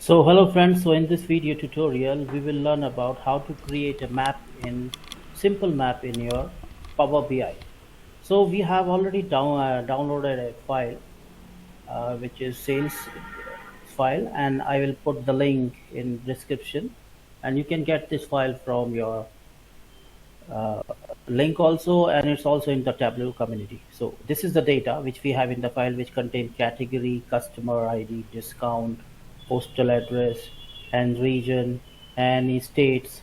So hello friends, so in this video tutorial we will learn about how to create a map in simple map in your Power BI. So we have already downloaded a file which is sales file, and I will put the link in description, and you can get this file from your uh, link also, and it's also in the tableau community. So this is the data which we have in the file, which contain category, customer ID, discount, postal address, and region, and states.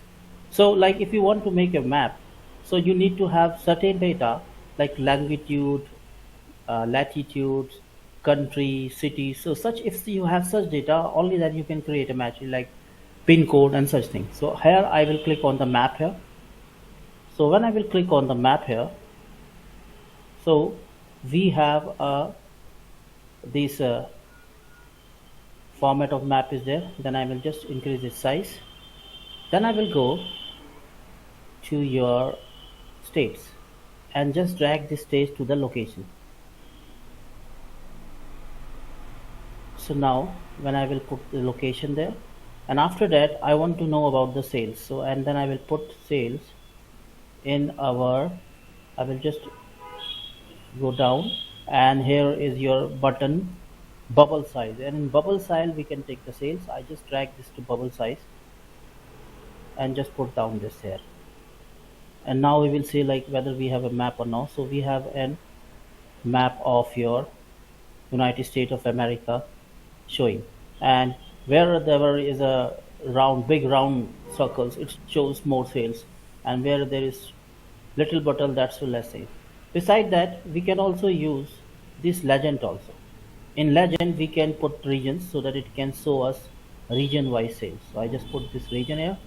So like if you want to make a map, so you need to have certain data like longitude, latitudes, country, city. So such, if you have such data, only then you can create a match like pin code and such things. So here I will click on the map here. So when I will click on the map here, so we have this format of map is there. Then I will just increase its size. Then I will go to your states and just drag this state to the location. So now when I will put the location there, and after that I want to know about the sales. So and then I will put sales in our, I will just go down, and here is your button bubble size, and in bubble size we can take the sales. I just drag this to bubble size and just put down this here, and now we will see like whether we have a map or not. So we have a map of your United States of America showing, and where there is a big round circles, it shows more sales, and where there is little bottle, that's less sales. Beside that, we can also use this legend also. In legend, we can put regions so that it can show us region wise sales. So I just put this region here.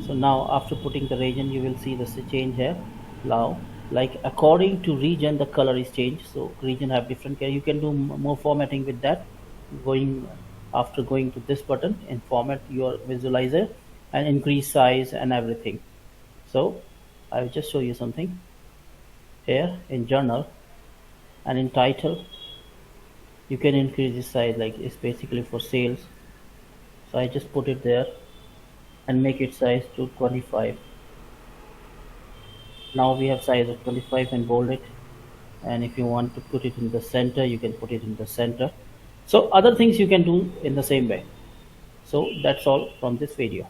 So now after putting the region, you will see the change here. Now, like according to region, the color is changed. So region have different color. You can do more formatting with that. Going after going to this button and format your visualizer and increase size and everything. So I will just show you something here in journal, and in title you can increase the size, like it's basically for sales. So I just put it there and make it size to 25. Now we have size of 25 and bold it, and if you want to put it in the center, you can put it in the center. So other things you can do in the same way. So that's all from this video.